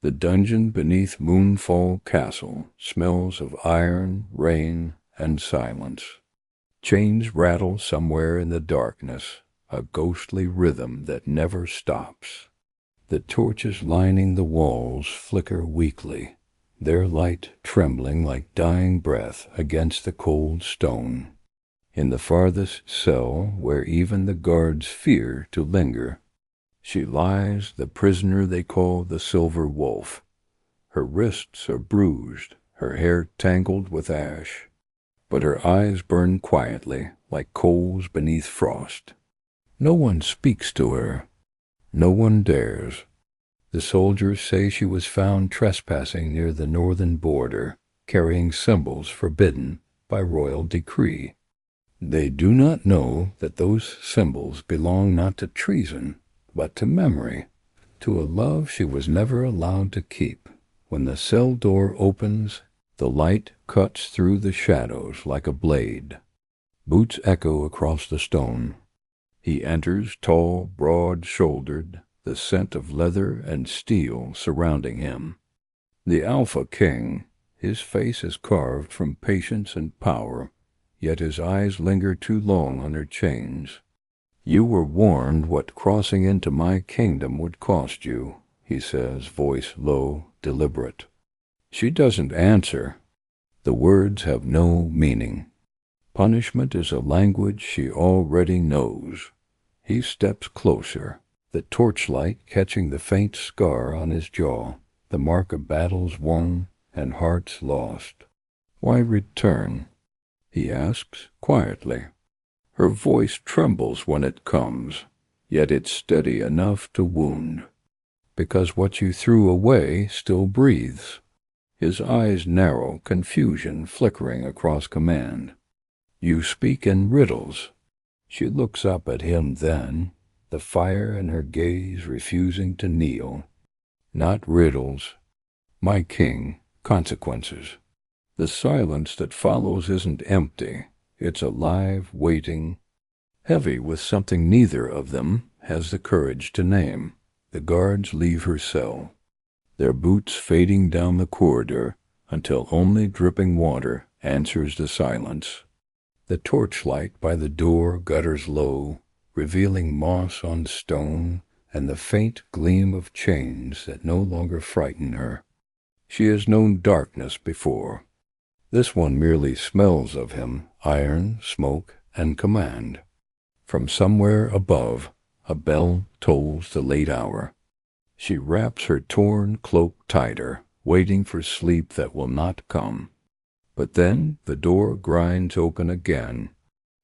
The dungeon beneath Moonfall Castle smells of iron, rain, and silence. Chains rattle somewhere in the darkness, a ghostly rhythm that never stops. The torches lining the walls flicker weakly, their light trembling like dying breath against the cold stone. In the farthest cell, where even the guards fear to linger, she lies, the prisoner they call the Silver Wolf. Her wrists are bruised, her hair tangled with ash, but her eyes burn quietly like coals beneath frost. No one speaks to her. No one dares. The soldiers say she was found trespassing near the northern border, carrying symbols forbidden by royal decree. They do not know that those symbols belong not to treason, but to memory, to a love she was never allowed to keep. When the cell door opens, the light cuts through the shadows like a blade. Boots echo across the stone. He enters, tall, broad-shouldered, the scent of leather and steel surrounding him. The Alpha King, his face is carved from patience and power, yet his eyes linger too long on her chains. "You were warned what crossing into my kingdom would cost you," he says, voice low, deliberate. She doesn't answer. The words have no meaning. Punishment is a language she already knows. He steps closer, the torchlight catching the faint scar on his jaw, the mark of battles won and hearts lost. "Why return?" he asks, quietly. Her voice trembles when it comes, yet it's steady enough to wound. "Because what you threw away still breathes." His eyes narrow, confusion flickering across command. "You speak in riddles." She looks up at him then, the fire in her gaze refusing to kneel. "Not riddles. My king, consequences." The silence that follows isn't empty. It's alive, waiting, heavy with something neither of them has the courage to name. The guards leave her cell, their boots fading down the corridor until only dripping water answers the silence. The torchlight by the door gutters low, revealing moss on stone and the faint gleam of chains that no longer frighten her. She has known darkness before. This one merely smells of him, iron, smoke, and command. From somewhere above, a bell tolls the late hour. She wraps her torn cloak tighter, waiting for sleep that will not come. But then the door grinds open again.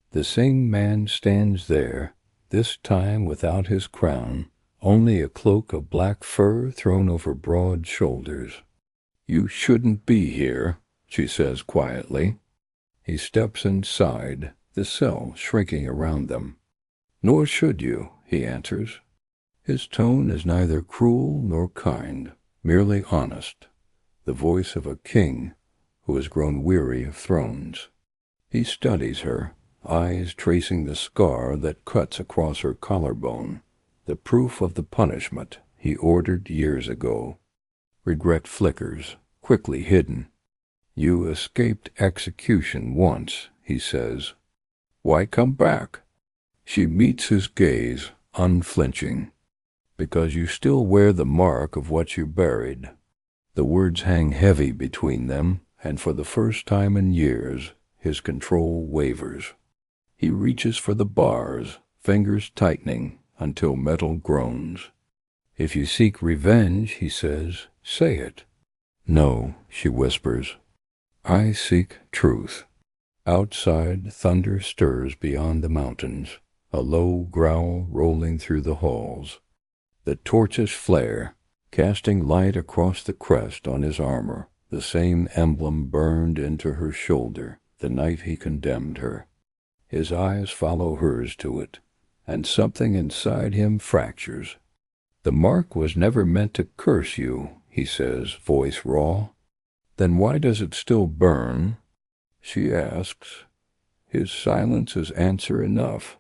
The same man stands there, this time without his crown, only a cloak of black fur thrown over broad shoulders. "You shouldn't be here," she says quietly. He steps inside, the cell shrinking around them. "Nor should you," he answers. His tone is neither cruel nor kind, merely honest, the voice of a king who has grown weary of thrones. He studies her, eyes tracing the scar that cuts across her collarbone, the proof of the punishment he ordered years ago. Regret flickers, quickly hidden. "You escaped execution once," he says. "Why come back?" She meets his gaze, unflinching. "Because you still wear the mark of what you buried." The words hang heavy between them, and for the first time in years, his control wavers. He reaches for the bars, fingers tightening until metal groans. "If you seek revenge," he says, "say it." "No," she whispers. "I seek truth." Outside, thunder stirs beyond the mountains, a low growl rolling through the halls. The torches flare, casting light across the crest on his armor, the same emblem burned into her shoulder the night he condemned her. His eyes follow hers to it, and something inside him fractures. "The mark was never meant to curse you," he says, voice raw. "Then why does it still burn?" she asks. His silence is answer enough.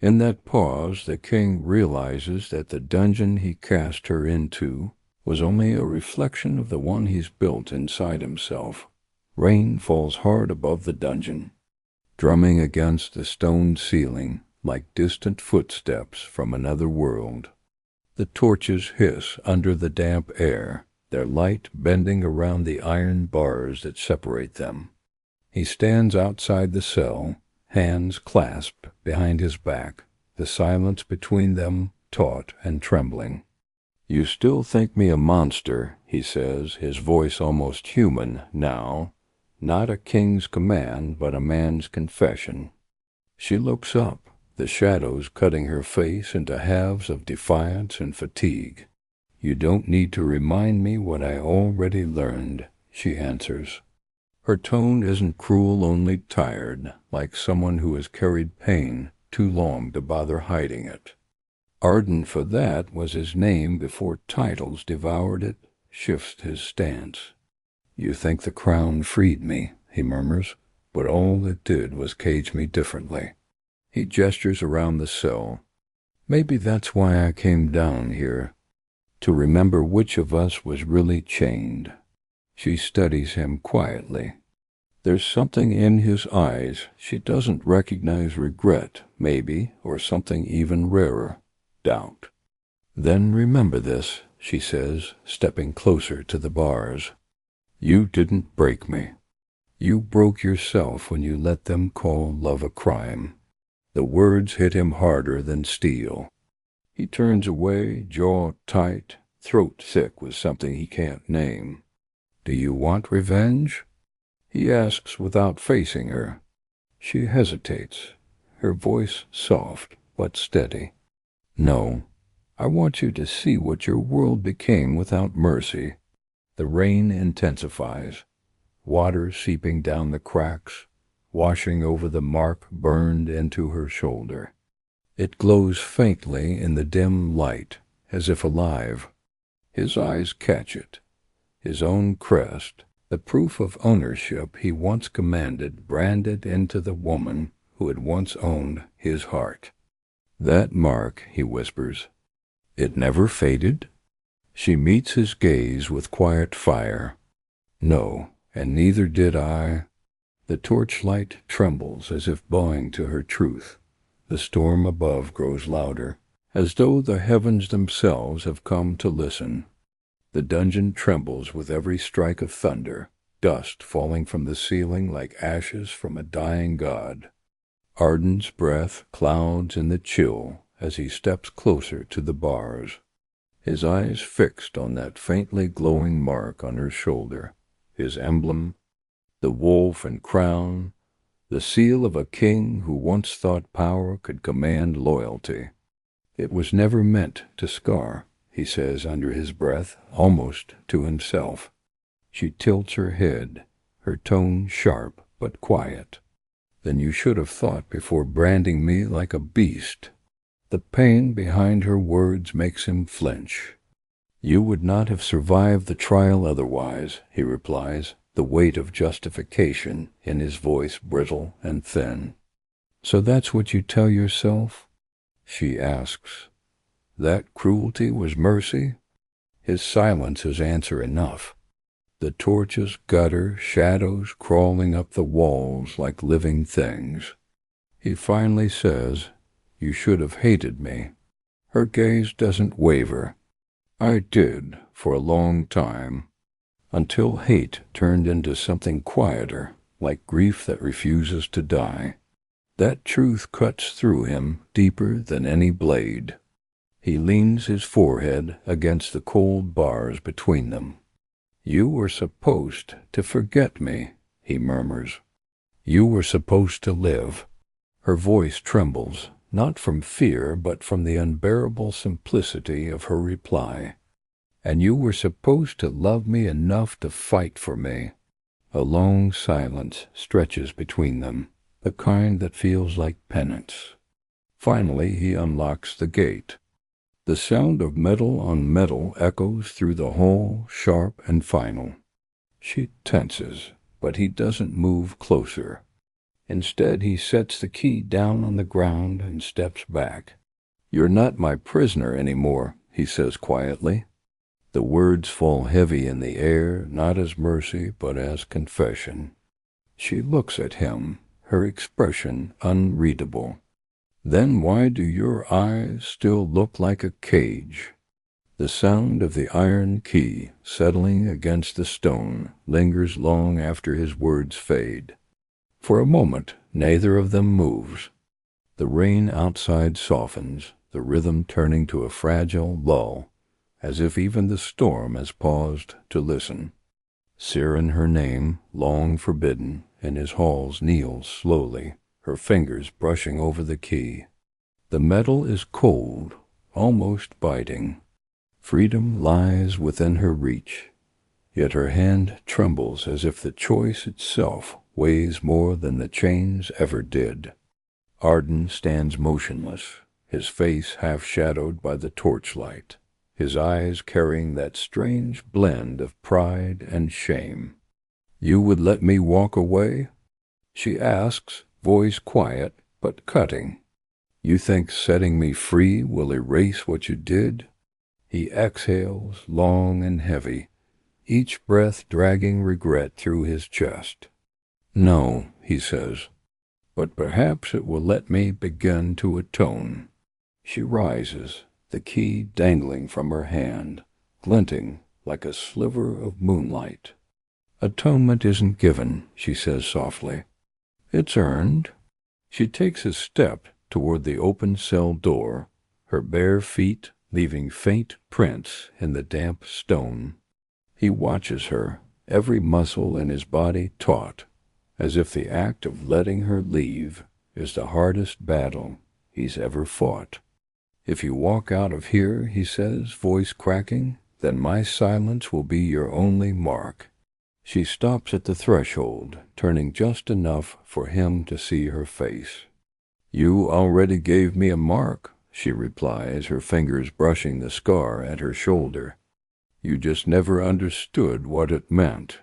In that pause, the king realizes that the dungeon he cast her into was only a reflection of the one he's built inside himself. Rain falls hard above the dungeon, drumming against the stone ceiling like distant footsteps from another world. The torches hiss under the damp air, their light bending around the iron bars that separate them. He stands outside the cell, hands clasped behind his back, the silence between them taut and trembling. "You still think me a monster," he says, his voice almost human now, not a king's command, but a man's confession. She looks up, the shadows cutting her face into halves of defiance and fatigue. "You don't need to remind me what I already learned," she answers. Her tone isn't cruel, only tired, like someone who has carried pain too long to bother hiding it. Arden, for that was his name before titles devoured it, shifts his stance. "You think the crown freed me," he murmurs, "but all it did was cage me differently." He gestures around the cell. "Maybe that's why I came down here, to remember which of us was really chained." She studies him quietly. There's something in his eyes. She doesn't recognize regret, maybe, or something even rarer, doubt. "Then remember this," she says, stepping closer to the bars. "You didn't break me. You broke yourself when you let them call love a crime." The words hit him harder than steel. He turns away, jaw tight, throat thick with something he can't name. "Do you want revenge?" he asks without facing her. She hesitates, her voice soft but steady. "No, I want you to see what your world became without mercy." The rain intensifies, water seeping down the cracks, washing over the mark burned into her shoulder. It glows faintly in the dim light, as if alive. His eyes catch it, his own crest, the proof of ownership he once commanded, branded into the woman who had once owned his heart. "That mark," he whispers, "it never faded?" She meets his gaze with quiet fire. "No, and neither did I." The torchlight trembles as if bowing to her truth. The storm above grows louder, as though the heavens themselves have come to listen. The dungeon trembles with every strike of thunder, dust falling from the ceiling like ashes from a dying god. Arden's breath clouds in the chill as he steps closer to the bars, his eyes fixed on that faintly glowing mark on her shoulder, his emblem, the wolf and crown, the seal of a king who once thought power could command loyalty. "It was never meant to scar," he says under his breath, almost to himself. She tilts her head, her tone sharp but quiet. "Then you should have thought before branding me like a beast." The pain behind her words makes him flinch. "You would not have survived the trial otherwise," he replies, the weight of justification in his voice brittle and thin. "So that's what you tell yourself?" she asks. That cruelty was mercy? His silence is answer enough. The torches gutter, shadows crawling up the walls like living things. He finally says, "You should have hated me." Her gaze doesn't waver. "I did, for a long time, until hate turned into something quieter, like grief that refuses to die." That truth cuts through him deeper than any blade. He leans his forehead against the cold bars between them. "You were supposed to forget me," he murmurs. "You were supposed to live." Her voice trembles, not from fear, but from the unbearable simplicity of her reply. "And you were supposed to love me enough to fight for me." A long silence stretches between them, the kind that feels like penance. Finally he unlocks the gate. The sound of metal on metal echoes through the hall, sharp and final. She tenses, but he doesn't move closer. Instead, he sets the key down on the ground and steps back. "You're not my prisoner anymore," he says quietly. The words fall heavy in the air, not as mercy, but as confession. She looks at him, her expression unreadable. Then why do your eyes still look like a cage? The sound of the iron key settling against the stone lingers long after his words fade. For a moment, neither of them moves. The rain outside softens, the rhythm turning to a fragile lull, as if even the storm has paused to listen. Siren, her name, long forbidden, in his halls kneels slowly, her fingers brushing over the key. The metal is cold, almost biting. Freedom lies within her reach, yet her hand trembles as if the choice itself weighs more than the chains ever did. Arden stands motionless, his face half shadowed by the torchlight, his eyes carrying that strange blend of pride and shame. "You would let me walk away?" she asks, voice quiet but cutting. "You think setting me free will erase what you did?" He exhales, long and heavy, each breath dragging regret through his chest. "No," he says, "but perhaps it will let me begin to atone." She rises, the key dangling from her hand, glinting like a sliver of moonlight. "Atonement isn't given," she says softly. "It's earned." She takes a step toward the open cell door, her bare feet leaving faint prints in the damp stone. He watches her, every muscle in his body taut, as if the act of letting her leave is the hardest battle he's ever fought. "If you walk out of here," he says, voice cracking, "then my silence will be your only mark." She stops at the threshold, turning just enough for him to see her face. "You already gave me a mark," she replies, her fingers brushing the scar at her shoulder. "You just never understood what it meant."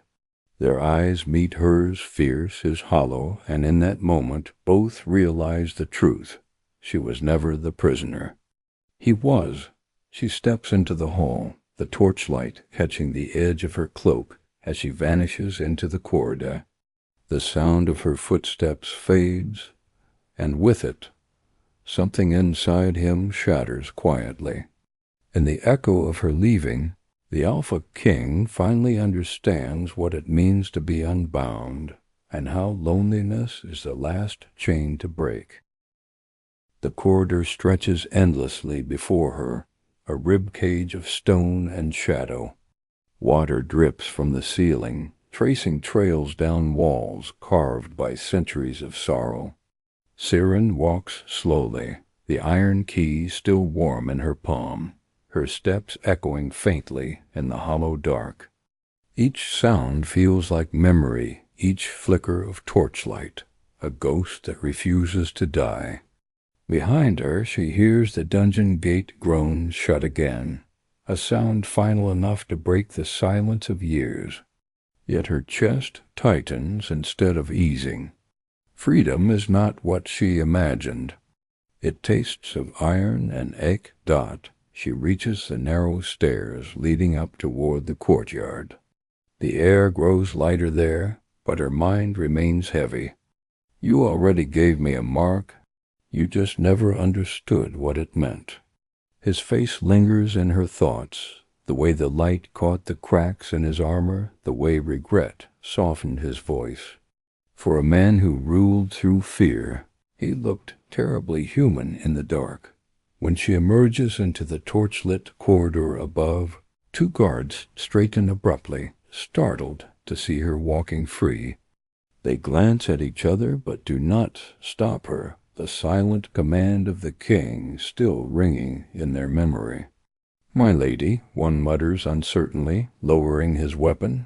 Their eyes meet hers, fierce, his hollow, and in that moment both realize the truth. She was never the prisoner. He was. She steps into the hall, the torchlight catching the edge of her cloak as she vanishes into the corridor. The sound of her footsteps fades, and with it, something inside him shatters quietly. In the echo of her leaving, the Alpha King finally understands what it means to be unbound, and how loneliness is the last chain to break. The corridor stretches endlessly before her, a ribcage of stone and shadow. Water drips from the ceiling, tracing trails down walls carved by centuries of sorrow. Siren walks slowly, the iron key still warm in her palm, her steps echoing faintly in the hollow dark. Each sound feels like memory, each flicker of torchlight, a ghost that refuses to die. Behind her she hears the dungeon gate groan shut again, a sound final enough to break the silence of years. Yet her chest tightens instead of easing. Freedom is not what she imagined. It tastes of iron and egg dot. She reaches the narrow stairs leading up toward the courtyard. The air grows lighter there, but her mind remains heavy. "You already gave me a mark. You just never understood what it meant." His face lingers in her thoughts, the way the light caught the cracks in his armor, the way regret softened his voice. For a man who ruled through fear, he looked terribly human in the dark. When she emerges into the torchlit corridor above, two guards straighten abruptly, startled to see her walking free. They glance at each other but do not stop her, the silent command of the king still ringing in their memory. "My lady," one mutters uncertainly, lowering his weapon,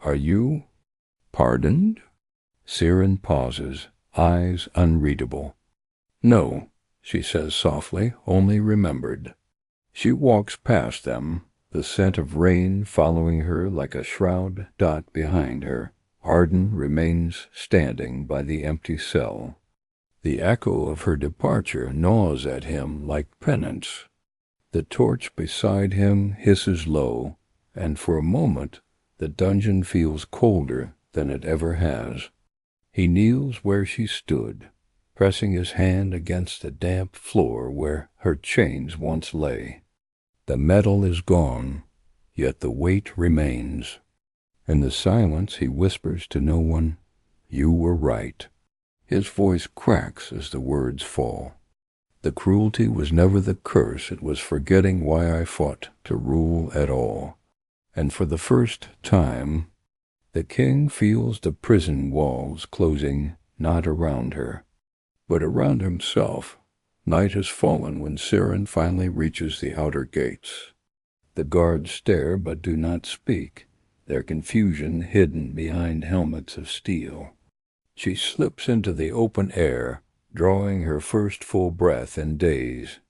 "are you pardoned?" Siren pauses, eyes unreadable. "No," she says softly, "only remembered." She walks past them, the scent of rain following her like a shroud dot behind her. Arden remains standing by the empty cell. The echo of her departure gnaws at him like penance. The torch beside him hisses low, and for a moment the dungeon feels colder than it ever has. He kneels where she stood, pressing his hand against the damp floor where her chains once lay. The metal is gone, yet the weight remains. In the silence he whispers to no one, "You were right." His voice cracks as the words fall. The cruelty was never the curse, it was forgetting why I fought to rule at all. And for the first time, the king feels the prison walls closing not around her, but around himself. Night has fallen when Siren finally reaches the outer gates. The guards stare but do not speak, their confusion hidden behind helmets of steel. She slips into the open air, drawing her first full breath in days.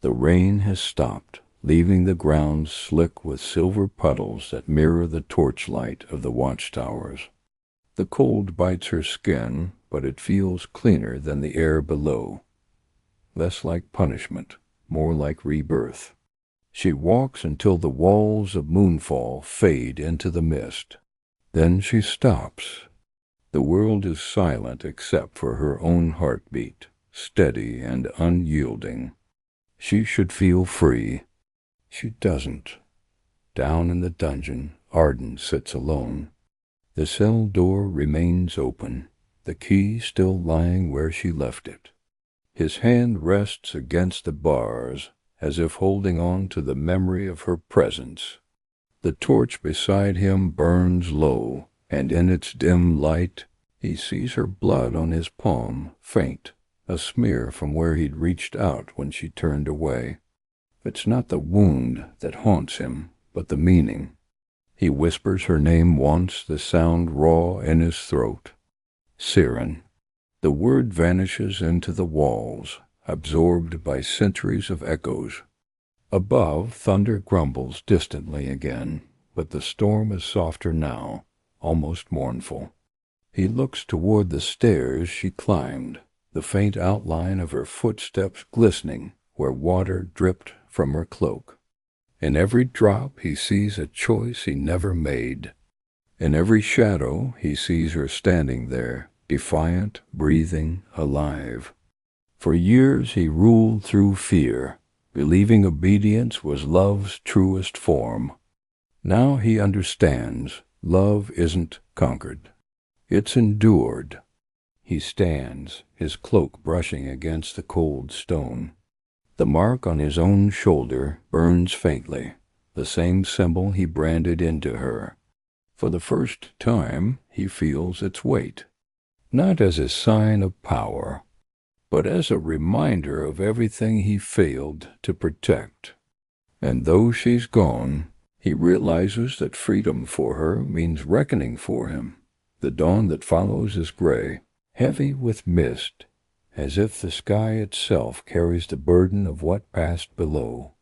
The rain has stopped, leaving the ground slick with silver puddles that mirror the torchlight of the watchtowers. The cold bites her skin, but it feels cleaner than the air below. Less like punishment, more like rebirth. She walks until the walls of Moonfall fade into the mist. Then she stops. The world is silent except for her own heartbeat, steady and unyielding. She should feel free. She doesn't. Down in the dungeon, Arden sits alone. The cell door remains open, the key still lying where she left it. His hand rests against the bars, as if holding on to the memory of her presence. The torch beside him burns low, and in its dim light he sees her blood on his palm, faint, a smear from where he'd reached out when she turned away. It's not the wound that haunts him, but the meaning. He whispers her name once, the sound raw in his throat. Siren. The word vanishes into the walls, absorbed by centuries of echoes. Above, thunder grumbles distantly again, but the storm is softer now, almost mournful. He looks toward the stairs she climbed, the faint outline of her footsteps glistening where water dripped from her cloak. In every drop he sees a choice he never made. In every shadow he sees her standing there, defiant, breathing, alive. For years he ruled through fear, believing obedience was love's truest form. Now he understands, love isn't conquered. It's endured. He stands, his cloak brushing against the cold stone. The mark on his own shoulder burns faintly, the same symbol he branded into her. For the first time he feels its weight, not as a sign of power, but as a reminder of everything he failed to protect. And though she's gone, he realizes that freedom for her means reckoning for him. The dawn that follows is gray, heavy with mist, as if the sky itself carries the burden of what passed below.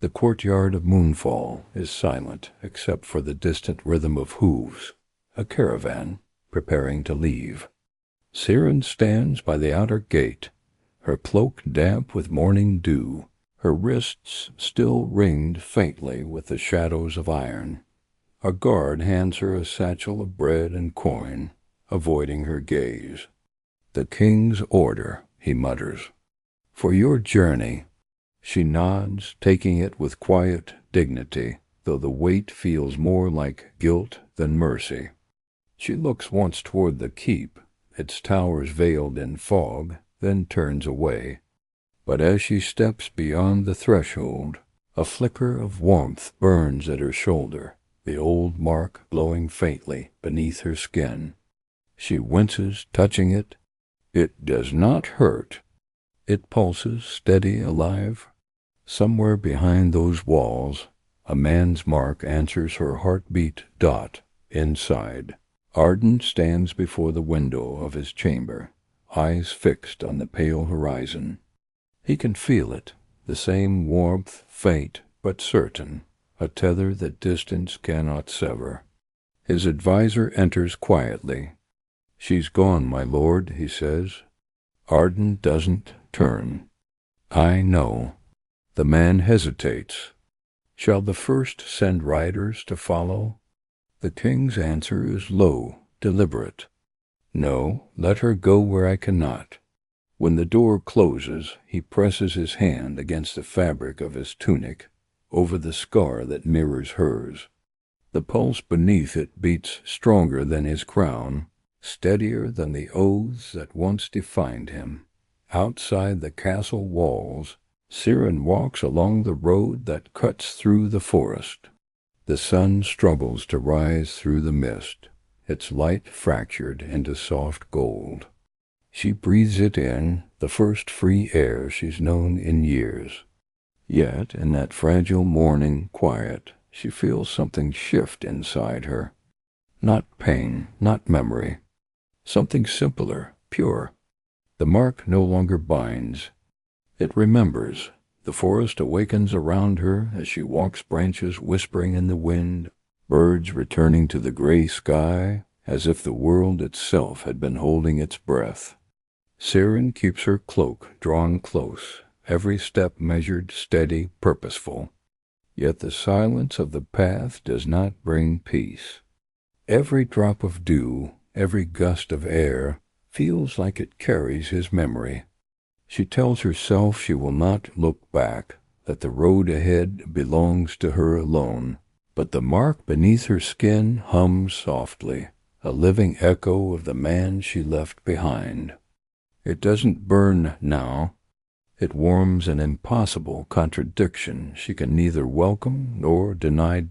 The courtyard of Moonfall is silent except for the distant rhythm of hooves, a caravan preparing to leave. Siren stands by the outer gate, her cloak damp with morning dew, her wrists still ringed faintly with the shadows of iron. A guard hands her a satchel of bread and coin, avoiding her gaze. "The king's order," he mutters. "For your journey." She nods, taking it with quiet dignity, though the weight feels more like guilt than mercy. She looks once toward the keep, its towers veiled in fog, then turns away. But as she steps beyond the threshold, a flicker of warmth burns at her shoulder, the old mark glowing faintly beneath her skin. She winces, touching it. It does not hurt. It pulses, steady, alive. Somewhere behind those walls, a man's mark answers her heartbeat dot inside. Arden stands before the window of his chamber, eyes fixed on the pale horizon. He can feel it, the same warmth, faint but certain, a tether that distance cannot sever. His adviser enters quietly. "She's gone, my lord," he says. Arden doesn't turn. "I know." The man hesitates. Shall the first send riders to follow? The king's answer is low, deliberate. No, let her go where I cannot. When the door closes, he presses his hand against the fabric of his tunic, over the scar that mirrors hers. The pulse beneath it beats stronger than his crown, steadier than the oaths that once defined him. Outside the castle walls, Siren walks along the road that cuts through the forest. The sun struggles to rise through the mist, its light fractured into soft gold. She breathes it in, the first free air she's known in years. Yet, in that fragile morning quiet, she feels something shift inside her. Not pain, not memory. Something simpler, pure. The mark no longer binds. It remembers. The forest awakens around her as she walks, branches whispering in the wind, birds returning to the gray sky, as if the world itself had been holding its breath. Siren keeps her cloak drawn close, every step measured, steady, purposeful. Yet the silence of the path does not bring peace. Every drop of dew, every gust of air, feels like it carries his memory. She tells herself she will not look back, that the road ahead belongs to her alone. But the mark beneath her skin hums softly, a living echo of the man she left behind. It doesn't burn now. It warms an impossible contradiction she can neither welcome nor deny.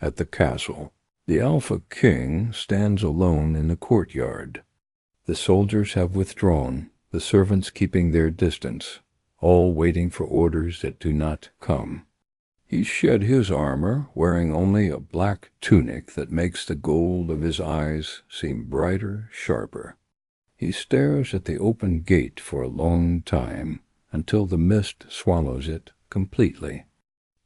At the castle, the Alpha King stands alone in the courtyard. The soldiers have withdrawn, the servants keeping their distance, all waiting for orders that do not come. He shed his armor, wearing only a black tunic that makes the gold of his eyes seem brighter, sharper. He stares at the open gate for a long time, until the mist swallows it completely.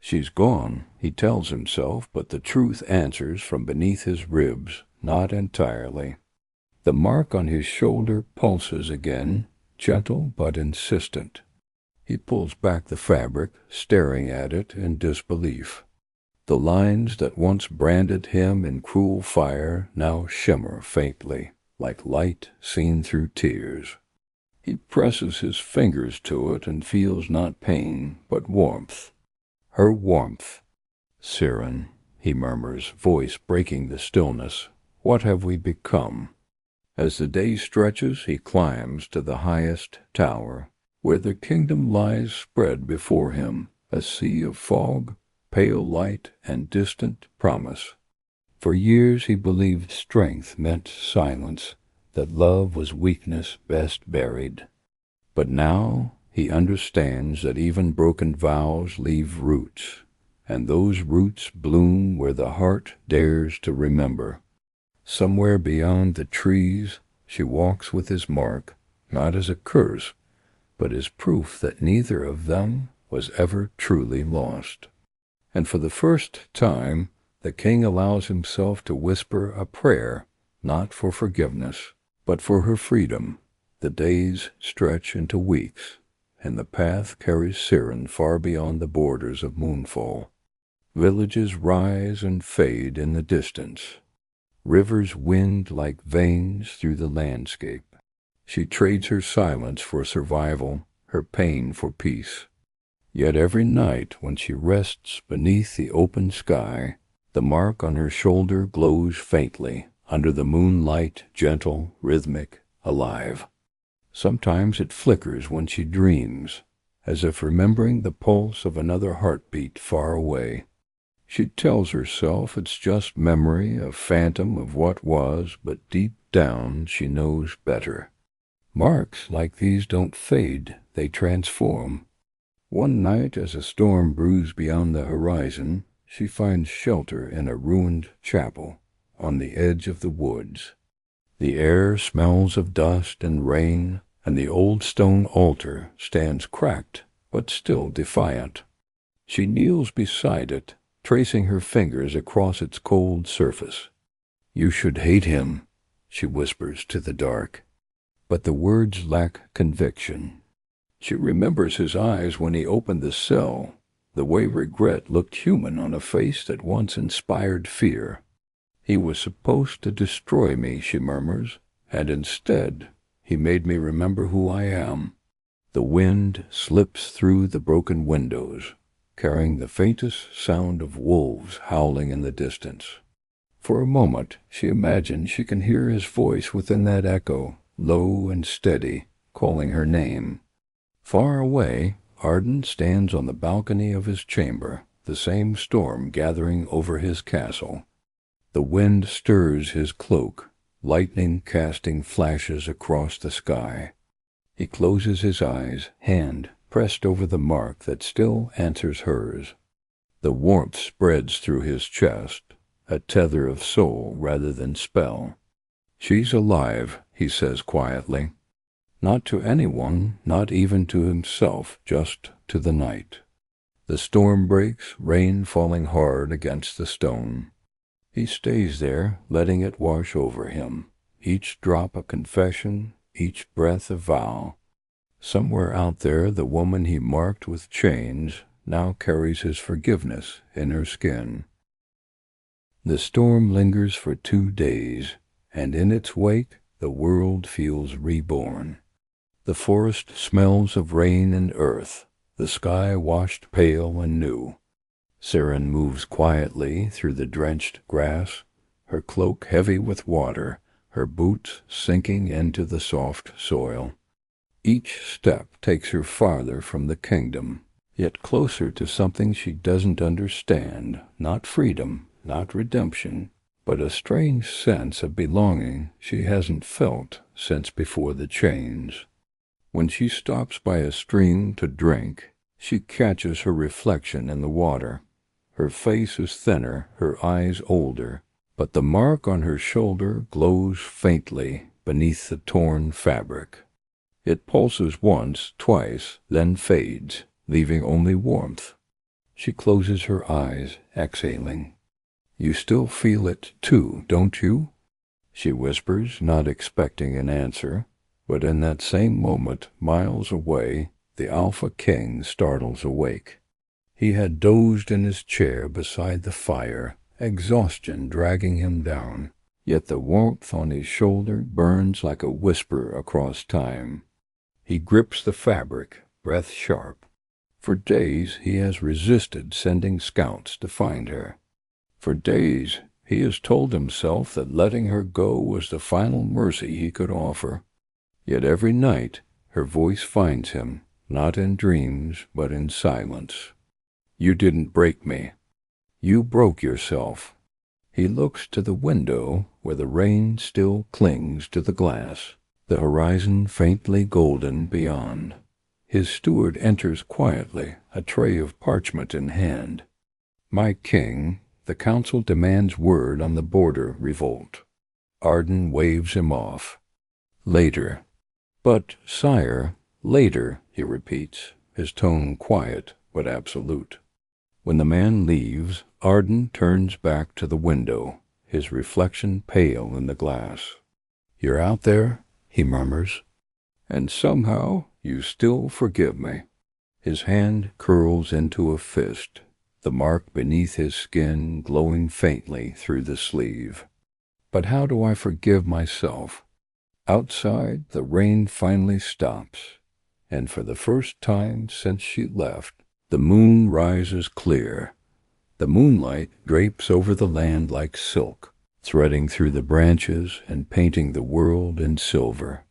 She's gone, he tells himself, but the truth answers from beneath his ribs, not entirely. The mark on his shoulder pulses again, gentle but insistent. He pulls back the fabric, staring at it in disbelief. The lines that once branded him in cruel fire now shimmer faintly, like light seen through tears. He presses his fingers to it and feels not pain, but warmth. Her warmth. "Siren," he murmurs, voice breaking the stillness, "what have we become?" As the day stretches, he climbs to the highest tower, where the kingdom lies spread before him, a sea of fog, pale light, and distant promise. For years he believed strength meant silence, that love was weakness best buried. But now he understands that even broken vows leave roots, and those roots bloom where the heart dares to remember. Somewhere beyond the trees, she walks with his mark, not as a curse, but as proof that neither of them was ever truly lost. And for the first time, the king allows himself to whisper a prayer, not for forgiveness, but for her freedom. The days stretch into weeks, and the path carries Siren far beyond the borders of Moonfall. Villages rise and fade in the distance. Rivers wind like veins through the landscape. She trades her silence for survival, her pain for peace. Yet every night when she rests beneath the open sky, the mark on her shoulder glows faintly, under the moonlight, gentle, rhythmic, alive. Sometimes it flickers when she dreams, as if remembering the pulse of another heartbeat far away. She tells herself it's just memory, a phantom of what was, but deep down she knows better. Marks like these don't fade, they transform. One night, as a storm brews beyond the horizon, she finds shelter in a ruined chapel on the edge of the woods. The air smells of dust and rain, and the old stone altar stands cracked but still defiant. She kneels beside it, tracing her fingers across its cold surface. "You should hate him," she whispers to the dark. But the words lack conviction. She remembers his eyes when he opened the cell, the way regret looked human on a face that once inspired fear. "He was supposed to destroy me," she murmurs, "and instead he made me remember who I am." The wind slips through the broken windows, carrying the faintest sound of wolves howling in the distance. For a moment she imagines she can hear his voice within that echo, low and steady, calling her name. Far away, Arden stands on the balcony of his chamber, the same storm gathering over his castle. The wind stirs his cloak, lightning casting flashes across the sky. He closes his eyes, hand pressed over the mark that still answers hers. The warmth spreads through his chest, a tether of soul rather than spell. "She's alive," he says quietly. Not to anyone, not even to himself, just to the night. The storm breaks, rain falling hard against the stone. He stays there, letting it wash over him, each drop a confession, each breath a vow. Somewhere out there, the woman he marked with chains now carries his forgiveness in her skin. The storm lingers for 2 days, and in its wake the world feels reborn. The forest smells of rain and earth, the sky washed pale and new. Siren moves quietly through the drenched grass, her cloak heavy with water, her boots sinking into the soft soil. Each step takes her farther from the kingdom, yet closer to something she doesn't understand, not freedom, not redemption, but a strange sense of belonging she hasn't felt since before the change. When she stops by a stream to drink, she catches her reflection in the water. Her face is thinner, her eyes older, but the mark on her shoulder glows faintly beneath the torn fabric. It pulses once, twice, then fades, leaving only warmth. She closes her eyes, exhaling. "You still feel it, too, don't you?" she whispers, not expecting an answer. But in that same moment, miles away, the Alpha King startles awake. He had dozed in his chair beside the fire, exhaustion dragging him down, yet the warmth on his shoulder burns like a whisper across time. He grips the fabric, breath sharp. For days he has resisted sending scouts to find her. For days he has told himself that letting her go was the final mercy he could offer. Yet every night her voice finds him, not in dreams, but in silence. "You didn't break me. You broke yourself." He looks to the window where the rain still clings to the glass, the horizon faintly golden beyond. His steward enters quietly, a tray of parchment in hand. "My king, the council demands word on the border revolt." Arden waves him off. "Later." "But, sire, later," he repeats, his tone quiet but absolute. When the man leaves, Arden turns back to the window, his reflection pale in the glass. "You're out there," he murmurs, "and somehow you still forgive me." His hand curls into a fist, the mark beneath his skin glowing faintly through the sleeve. "But how do I forgive myself?" Outside, the rain finally stops, and for the first time since she left, the moon rises clear. The moonlight drapes over the land like silk, threading through the branches and painting the world in silver.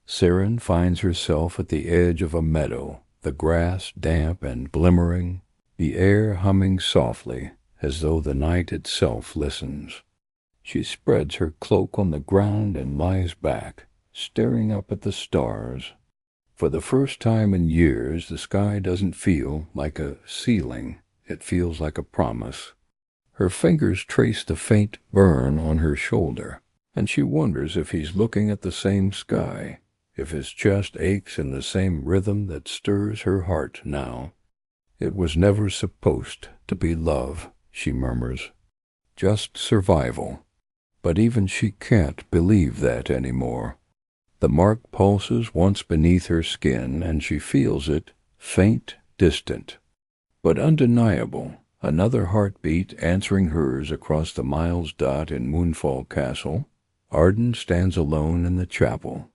Siren finds herself at the edge of a meadow, the grass damp and glimmering, the air humming softly, as though the night itself listens. She spreads her cloak on the ground and lies back, staring up at the stars. For the first time in years, the sky doesn't feel like a ceiling. It feels like a promise. Her fingers trace the faint burn on her shoulder, and she wonders if he's looking at the same sky, if his chest aches in the same rhythm that stirs her heart now. "It was never supposed to be love," she murmurs. "Just survival." But even she can't believe that anymore. The mark pulses once beneath her skin, and she feels it, faint, distant. but undeniable. Another heartbeat answering hers across the miles dot in Moonfall Castle. Arden stands alone in the chapel,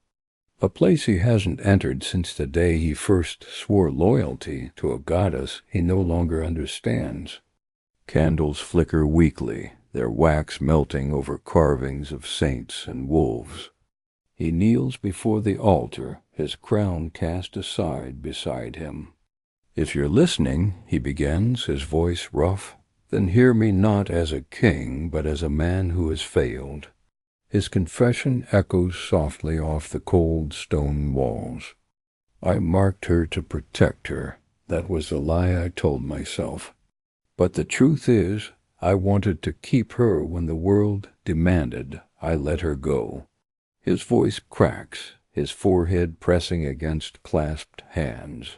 a place he hasn't entered since the day he first swore loyalty to a goddess he no longer understands. Candles flicker weakly, their wax melting over carvings of saints and wolves. He kneels before the altar, his crown cast aside beside him. "If you're listening," he begins, his voice rough, "then hear me not as a king, but as a man who has failed." His confession echoes softly off the cold stone walls. "I marked her to protect her. That was the lie I told myself. But the truth is, I wanted to keep her when the world demanded I let her go." His voice cracks, his forehead pressing against clasped hands.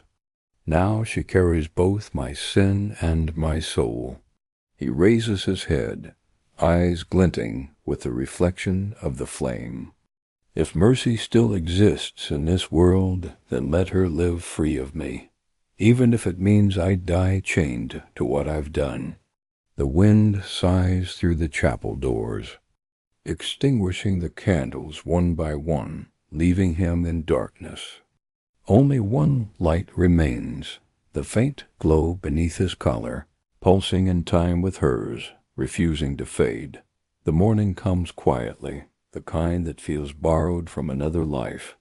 "Now she carries both my sin and my soul." He raises his head, eyes glinting with the reflection of the flame. "If mercy still exists in this world, then let her live free of me, even if it means I die chained to what I've done." The wind sighs through the chapel doors, extinguishing the candles one by one, leaving him in darkness. Only one light remains, the faint glow beneath his collar, pulsing in time with hers, refusing to fade. The morning comes quietly, the kind that feels borrowed from another life.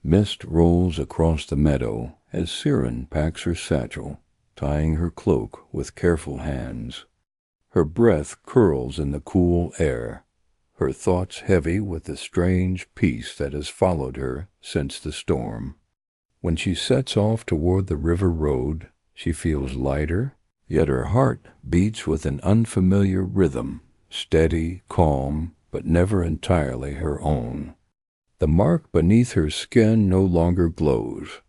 Mist rolls across the meadow as Siren packs her satchel, tying her cloak with careful hands. Her breath curls in the cool air, her thoughts heavy with the strange peace that has followed her since the storm. When she sets off toward the river road, she feels lighter, yet her heart beats with an unfamiliar rhythm, steady, calm, but never entirely her own. The mark beneath her skin no longer glows.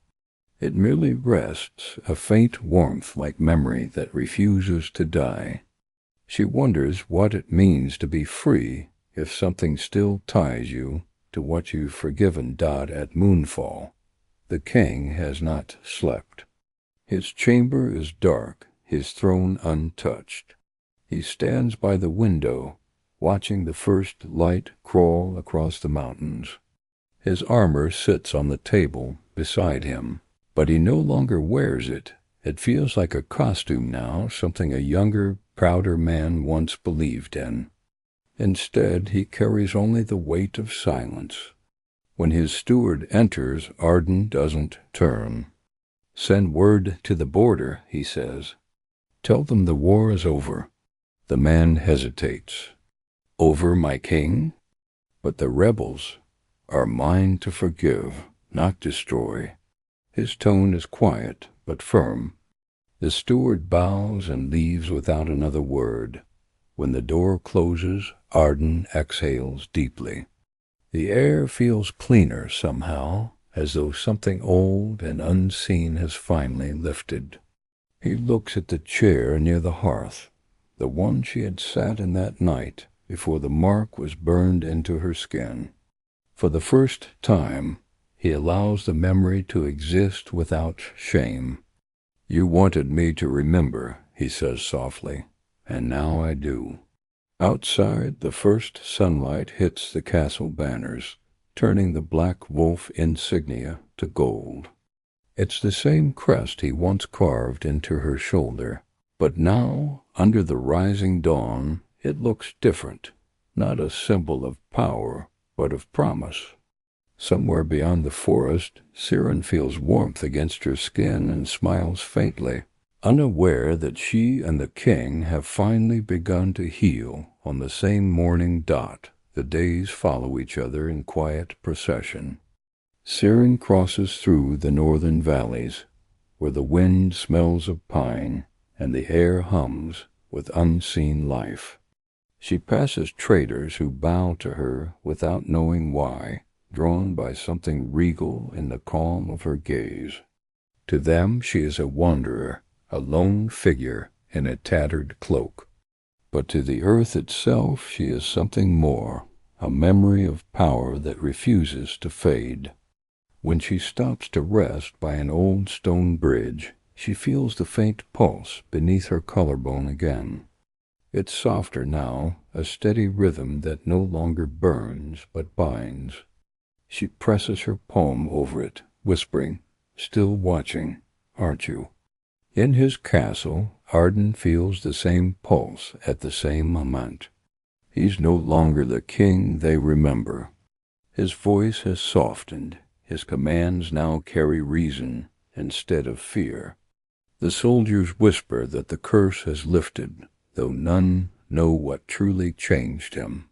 It merely rests, a faint warmth like memory that refuses to die. She wonders what it means to be free if something still ties you to what you've forgiven. At Moonfall, the king has not slept. His chamber is dark, his throne untouched. He stands by the window, watching the first light crawl across the mountains. His armor sits on the table beside him, but he no longer wears it. It feels like a costume now, something a younger, prouder man once believed in. Instead, he carries only the weight of silence. When his steward enters, Arden doesn't turn. "Send word to the border," he says. "Tell them the war is over." The man hesitates. "Over, my king? But the rebels are mine to forgive, not destroy." His tone is quiet, but firm. The steward bows and leaves without another word. When the door closes, Arden exhales deeply. The air feels cleaner somehow, as though something old and unseen has finally lifted. He looks at the chair near the hearth, the one she had sat in that night before the mark was burned into her skin. For the first time, he allows the memory to exist without shame. "You wanted me to remember," he says softly, "and now I do." Outside, the first sunlight hits the castle banners, turning the black wolf insignia to gold. It's the same crest he once carved into her shoulder, but now, under the rising dawn, it looks different, not a symbol of power, but of promise. Somewhere beyond the forest, Siren feels warmth against her skin and smiles faintly, unaware that she and the king have finally begun to heal on the same morning dot. The days follow each other in quiet procession. Siren crosses through the northern valleys, where the wind smells of pine and the air hums with unseen life. She passes traders who bow to her without knowing why, drawn by something regal in the calm of her gaze. To them she is a wanderer, a lone figure in a tattered cloak. But to the earth itself she is something more, a memory of power that refuses to fade. When she stops to rest by an old stone bridge, She feels the faint pulse beneath her collarbone again. It's softer now, a steady rhythm that no longer burns but binds. She presses her palm over it, whispering, "Still watching, aren't you?" In his castle, Arden feels the same pulse at the same moment. He's no longer the king they remember. His voice has softened. His commands now carry reason instead of fear. The soldiers whisper that the curse has lifted, though none know what truly changed him.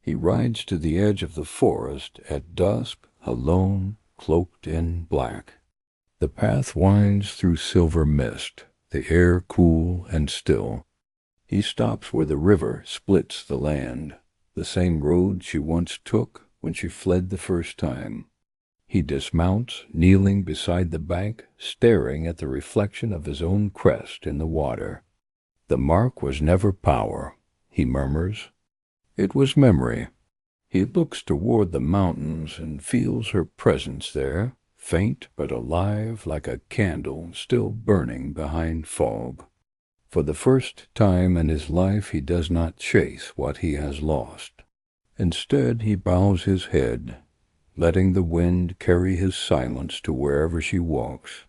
He rides to the edge of the forest at dusk, alone, cloaked in black. The path winds through silver mist, the air cool and still. He stops where the river splits the land, the same road she once took when she fled the first time. He dismounts, kneeling beside the bank, staring at the reflection of his own crest in the water. "The mark was never power," he murmurs. "It was memory." He looks toward the mountains and feels her presence there, faint but alive like a candle still burning behind fog. For the first time in his life he does not chase what he has lost. Instead he bows his head, letting the wind carry his silence to wherever she walks.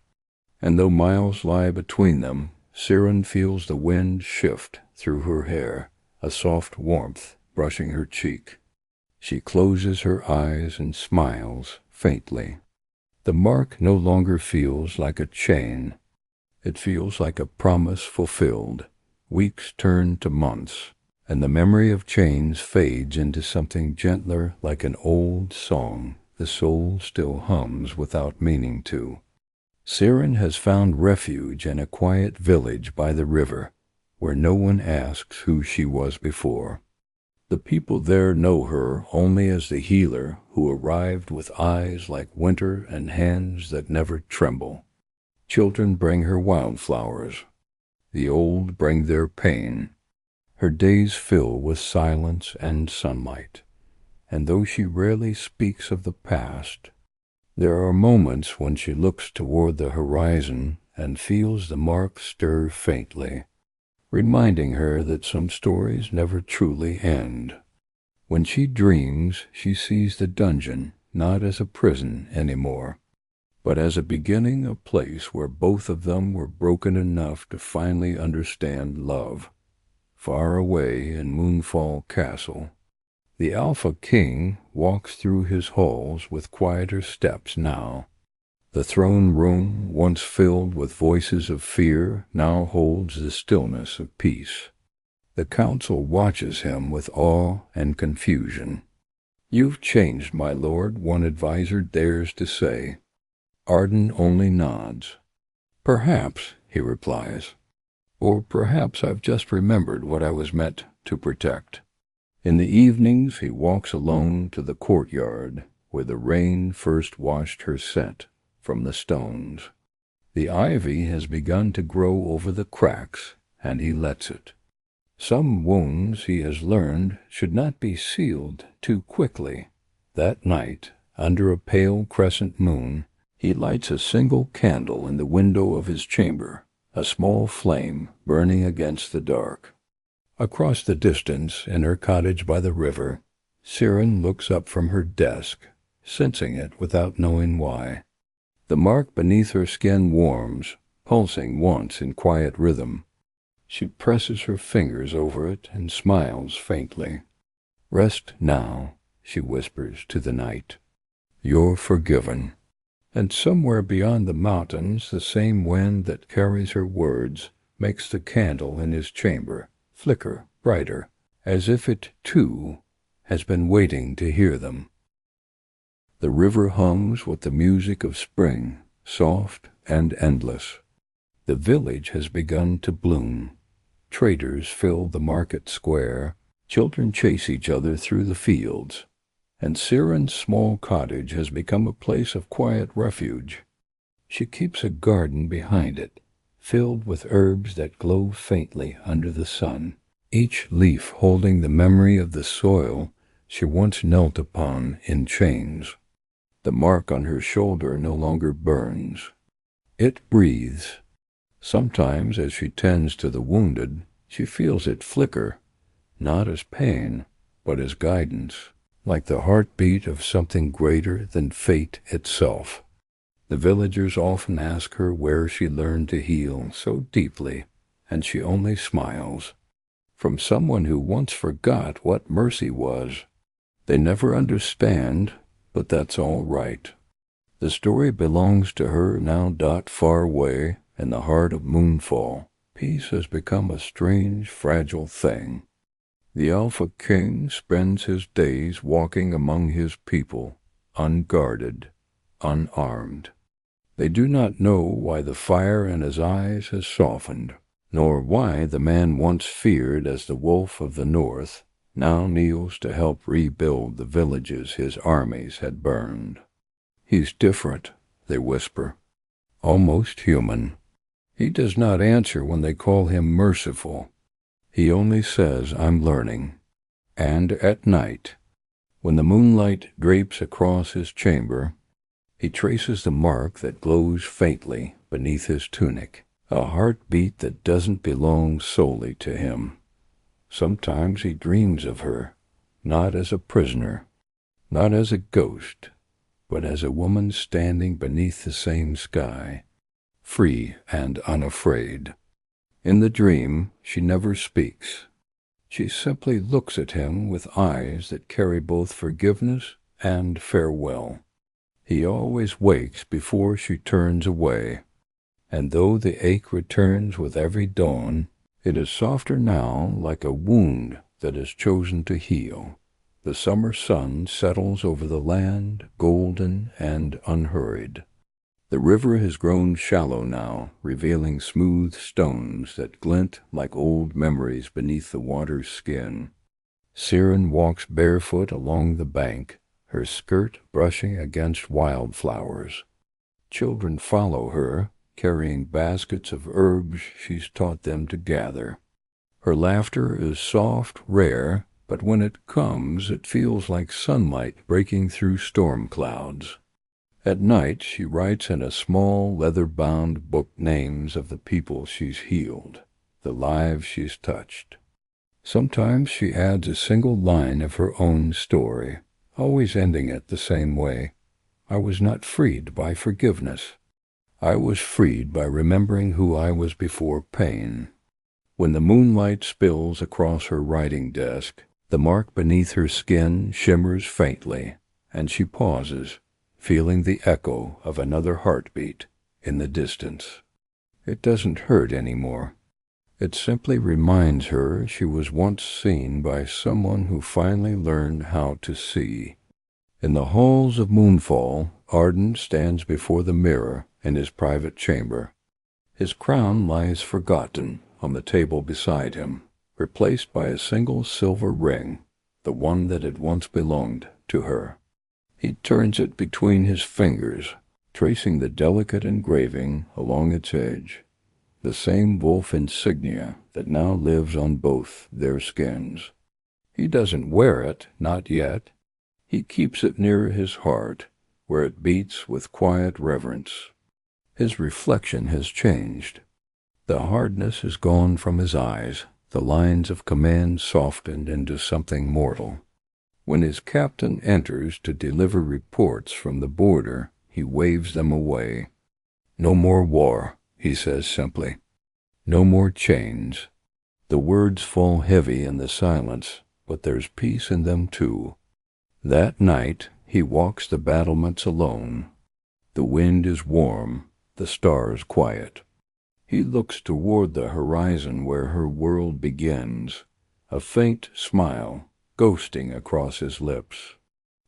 And though miles lie between them, Siren feels the wind shift through her hair, a soft warmth brushing her cheek. She closes her eyes and smiles faintly. The mark no longer feels like a chain. It feels like a promise fulfilled. Weeks turn to months, and the memory of chains fades into something gentler, like an old song the soul still hums without meaning to. Siren has found refuge in a quiet village by the river, where no one asks who she was before. The people there know her only as the healer who arrived with eyes like winter and hands that never tremble. Children bring her wildflowers. The old bring their pain. Her days fill with silence and sunlight, and though she rarely speaks of the past, there are moments when she looks toward the horizon and feels the mark stir faintly, reminding her that some stories never truly end. When she dreams, she sees the dungeon not as a prison anymore, but as a beginning, a place where both of them were broken enough to finally understand love. Far away in Moonfall Castle, the Alpha King walks through his halls with quieter steps now. The throne room, once filled with voices of fear, now holds the stillness of peace. The council watches him with awe and confusion. "You've changed, my lord," one advisor dares to say. Arden only nods. "Perhaps," he replies. "Or perhaps I've just remembered what I was meant to protect." In the evenings he walks alone to the courtyard, where the rain first washed her scent from the stones. The ivy has begun to grow over the cracks, and he lets it. Some wounds, he has learned, should not be sealed too quickly. That night, under a pale crescent moon, he lights a single candle in the window of his chamber, a small flame burning against the dark. Across the distance, in her cottage by the river, Siren looks up from her desk, sensing it without knowing why. The mark beneath her skin warms, pulsing once in quiet rhythm. She presses her fingers over it and smiles faintly. "Rest now," she whispers to the night. "You're forgiven." And somewhere beyond the mountains, the same wind that carries her words makes the candle in his chamber flicker brighter, as if it, too, has been waiting to hear them. The river hums with the music of spring, soft and endless. The village has begun to bloom. Traders fill the market square, children chase each other through the fields, and Siren's small cottage has become a place of quiet refuge. She keeps a garden behind it, filled with herbs that glow faintly under the sun, each leaf holding the memory of the soil she once knelt upon in chains. The mark on her shoulder no longer burns. It breathes, Sometimes, as she tends to the wounded, she feels it flicker, not as pain, but as guidance, like the heartbeat of something greater than fate itself. The villagers often ask her where she learned to heal so deeply, and she only smiles. From someone who once forgot what mercy was. They never understand, but that's all right. The story belongs to her now. Far away in the heart of moonfall, peace has become a strange, fragile thing. The Alpha King spends his days walking among his people, unguarded, unarmed. They do not know why the fire in his eyes has softened, nor why the man once feared as the wolf of the north now kneels to help rebuild the villages his armies had burned. He's different, they whisper, almost human. He does not answer when they call him merciful. He only says, I'm learning. And at night, when the moonlight drapes across his chamber, he traces the mark that glows faintly beneath his tunic, a heartbeat that doesn't belong solely to him. Sometimes he dreams of her, not as a prisoner, not as a ghost, but as a woman standing beneath the same sky, free and unafraid. In the dream, she never speaks. She simply looks at him with eyes that carry both forgiveness and farewell. He always wakes before she turns away, and though the ache returns with every dawn, it is softer now, like a wound that has chosen to heal. The summer sun settles over the land, golden and unhurried. The river has grown shallow now, revealing smooth stones that glint like old memories beneath the water's skin. Siren walks barefoot along the bank, her skirt brushing against wildflowers. Children follow her, carrying baskets of herbs she's taught them to gather. Her laughter is soft, rare, but when it comes, it feels like sunlight breaking through storm clouds. At night, she writes in a small, leather-bound book names of the people she's healed, the lives she's touched. Sometimes she adds a single line of her own story, always ending it the same way. I was not freed by forgiveness. I was freed by remembering who I was before pain. When the moonlight spills across her writing desk, the mark beneath her skin shimmers faintly, and she pauses, feeling the echo of another heartbeat in the distance. It doesn't hurt anymore. It simply reminds her she was once seen by someone who finally learned how to see. In the halls of Moonfall, Arden stands before the mirror in his private chamber. His crown lies forgotten on the table beside him, replaced by a single silver ring, the one that had once belonged to her. He turns it between his fingers, tracing the delicate engraving along its edge, the same wolf insignia that now lives on both their skins. He doesn't wear it, not yet. He keeps it near his heart, where it beats with quiet reverence. His reflection has changed. The hardness is gone from his eyes, the lines of command softened into something mortal. When his captain enters to deliver reports from the border, he waves them away. No more war, he says simply. No more chains. The words fall heavy in the silence, but there's peace in them too. That night, he walks the battlements alone. The wind is warm, the stars quiet. He looks toward the horizon where her world begins, a faint smile ghosting across his lips.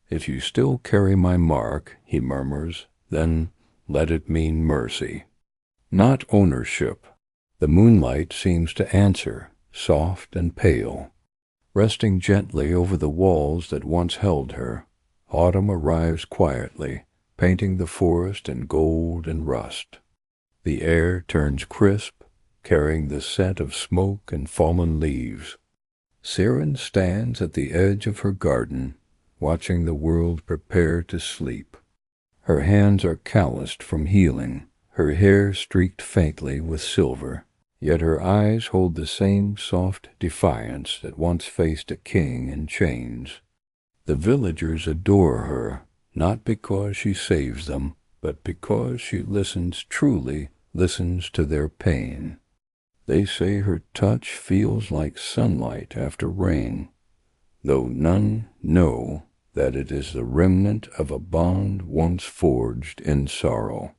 If you still carry my mark, he murmurs, then let it mean mercy, not ownership. The moonlight seems to answer, soft and pale. Resting gently over the walls that once held her, autumn arrives quietly, painting the forest in gold and rust. The air turns crisp, carrying the scent of smoke and fallen leaves. Siren stands at the edge of her garden, watching the world prepare to sleep. Her hands are calloused from healing, her hair streaked faintly with silver, yet her eyes hold the same soft defiance that once faced a king in chains. The villagers adore her, not because she saves them, but because she truly listens to their pain. They say her touch feels like sunlight after rain, though none know that it is the remnant of a bond once forged in sorrow.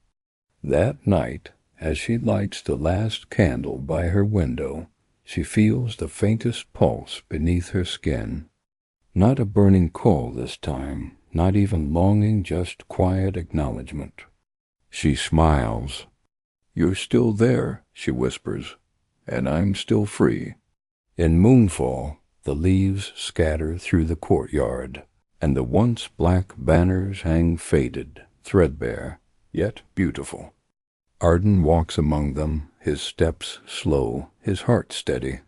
That night, as she lights the last candle by her window, she feels the faintest pulse beneath her skin. Not a burning call this time, not even longing, just quiet acknowledgement. She smiles. "You're still there," she whispers, "and I'm still free." In moonfall, the leaves scatter through the courtyard, and the once black banners hang faded, threadbare, yet beautiful. Arden walks among them, his steps slow, his heart steady.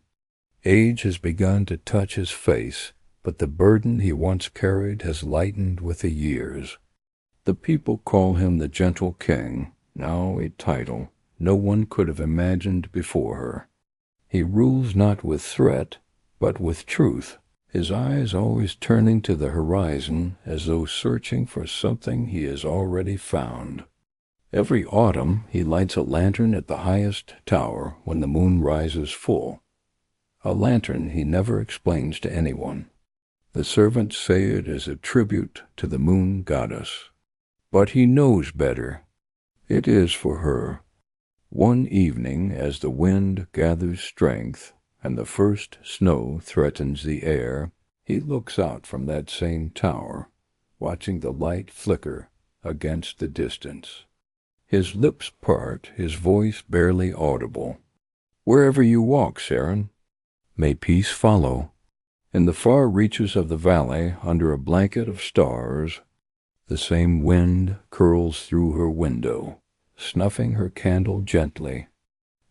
Age has begun to touch his face, but the burden he once carried has lightened with the years. The people call him the gentle king, now a title no one could have imagined before her. He rules not with threat, but with truth, his eyes always turning to the horizon as though searching for something he has already found. Every autumn he lights a lantern at the highest tower when the moon rises full. A lantern he never explains to anyone. The servants say it is a tribute to the moon goddess. But he knows better. It is for her. One evening, as the wind gathers strength and the first snow threatens the air, he looks out from that same tower, watching the light flicker against the distance. His lips part, his voice barely audible. "Wherever you walk, Saren, may peace follow." In the far reaches of the valley, under a blanket of stars, the same wind curls through her window, snuffing her candle gently,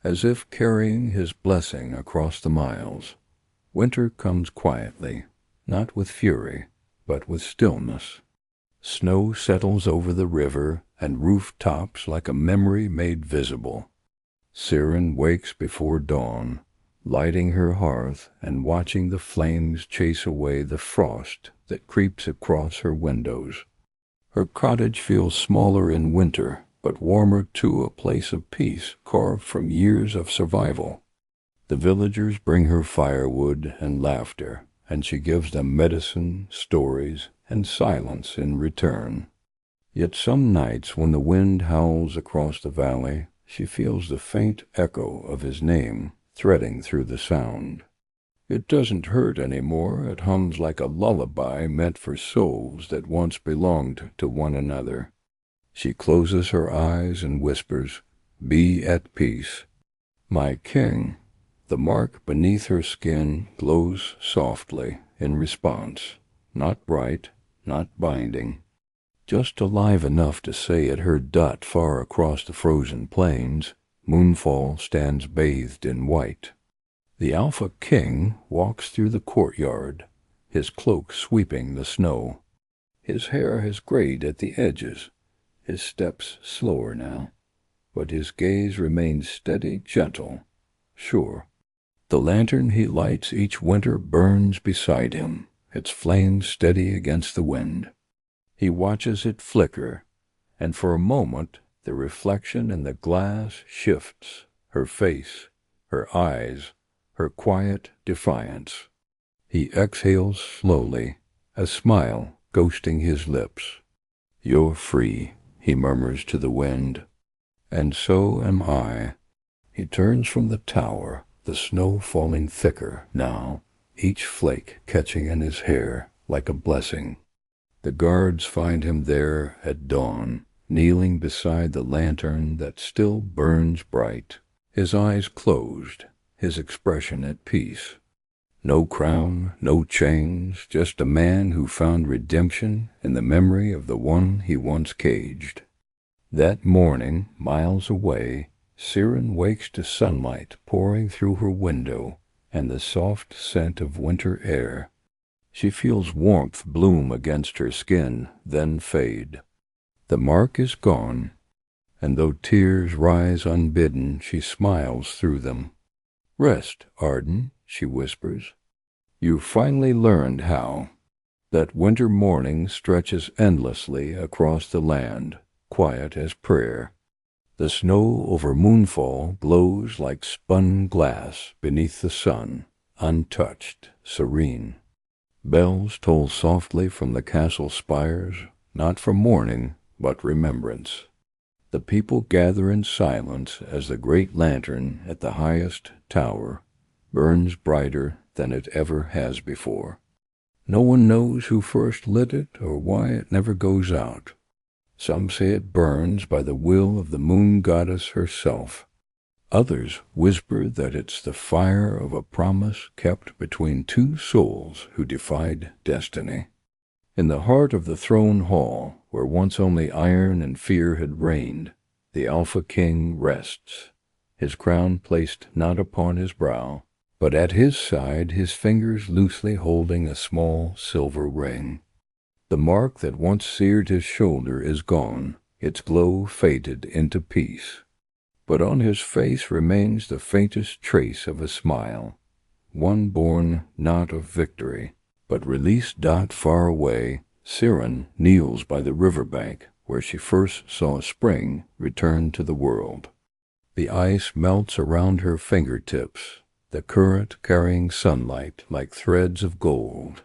as if carrying his blessing across the miles. Winter comes quietly, not with fury, but with stillness. Snow settles over the river and roof-tops like a memory made visible. Saren wakes before dawn, lighting her hearth and watching the flames chase away the frost that creeps across her windows. Her cottage feels smaller in winter, but warmer too, a place of peace carved from years of survival. The villagers bring her firewood and laughter, and she gives them medicine, stories, and silence in return. Yet some nights when the wind howls across the valley, she feels the faint echo of his name threading through the sound. It doesn't hurt any more. It hums like a lullaby meant for souls that once belonged to one another. She closes her eyes and whispers, "Be at peace." "My king." The mark beneath her skin glows softly in response, not bright, not binding, just alive enough to say it heard dot far across the frozen plains. Moonfall stands bathed in white. The Alpha King walks through the courtyard, his cloak sweeping the snow. His hair has grayed at the edges, his steps slower now, but his gaze remains steady, gentle, sure. The lantern he lights each winter burns beside him, its flame steady against the wind. He watches it flicker, and for a moment the reflection in the glass shifts, her face, her eyes, her quiet defiance. He exhales slowly, a smile ghosting his lips. "You're free," he murmurs to the wind. "And so am I." He turns from the tower, the snow falling thicker now, each flake catching in his hair like a blessing. The guards find him there at dawn, kneeling beside the lantern that still burns bright, his eyes closed, his expression at peace. No crown, no chains, just a man who found redemption in the memory of the one he once caged. That morning, miles away, Saren wakes to sunlight pouring through her window and the soft scent of winter air. She feels warmth bloom against her skin, then fade. The mark is gone, and though tears rise unbidden, she smiles through them. "Rest, Arden," she whispers. "You've finally learned how." That winter morning stretches endlessly across the land, quiet as prayer. The snow over Moonfall glows like spun glass beneath the sun, untouched, serene. Bells toll softly from the castle spires, not for mourning, but remembrance. The people gather in silence as the great lantern at the highest tower burns brighter than it ever has before. No one knows who first lit it or why it never goes out. Some say it burns by the will of the moon goddess herself. Others whisper that it's the fire of a promise kept between two souls who defied destiny. In the heart of the throne hall, where once only iron and fear had reigned, the Alpha King rests, his crown placed not upon his brow, but at his side, his fingers loosely holding a small silver ring. The mark that once seared his shoulder is gone, its glow faded into peace. But on his face remains the faintest trace of a smile, one born not of victory, but released. Far away, Siren kneels by the river bank where she first saw spring return to the world. The ice melts around her fingertips, the current carrying sunlight like threads of gold.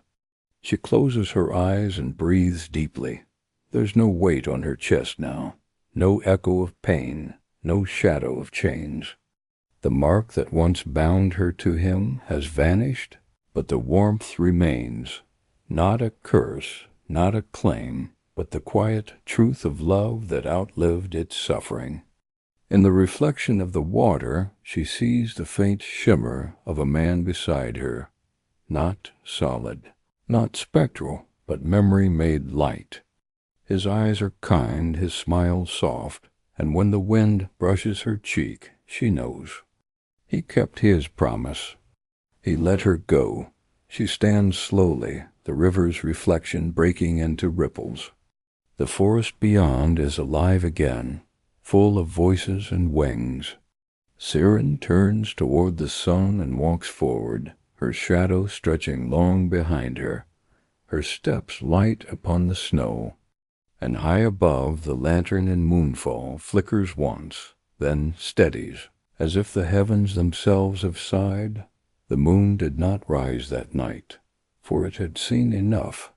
She closes her eyes and breathes deeply. There's no weight on her chest now, no echo of pain, no shadow of change. The mark that once bound her to him has vanished, but the warmth remains. Not a curse, not a claim, but the quiet truth of love that outlived its suffering. In the reflection of the water, she sees the faint shimmer of a man beside her, not solid, not spectral, but memory made light. His eyes are kind, his smile soft, and when the wind brushes her cheek, she knows. He kept his promise. He let her go. She stands slowly, the river's reflection breaking into ripples. The forest beyond is alive again, full of voices and wings. Siren turns toward the sun and walks forward, her shadow stretching long behind her, her steps light upon the snow. And high above, the lantern in moonfall flickers once, then steadies, as if the heavens themselves have sighed. The moon did not rise that night, for it had seen enough.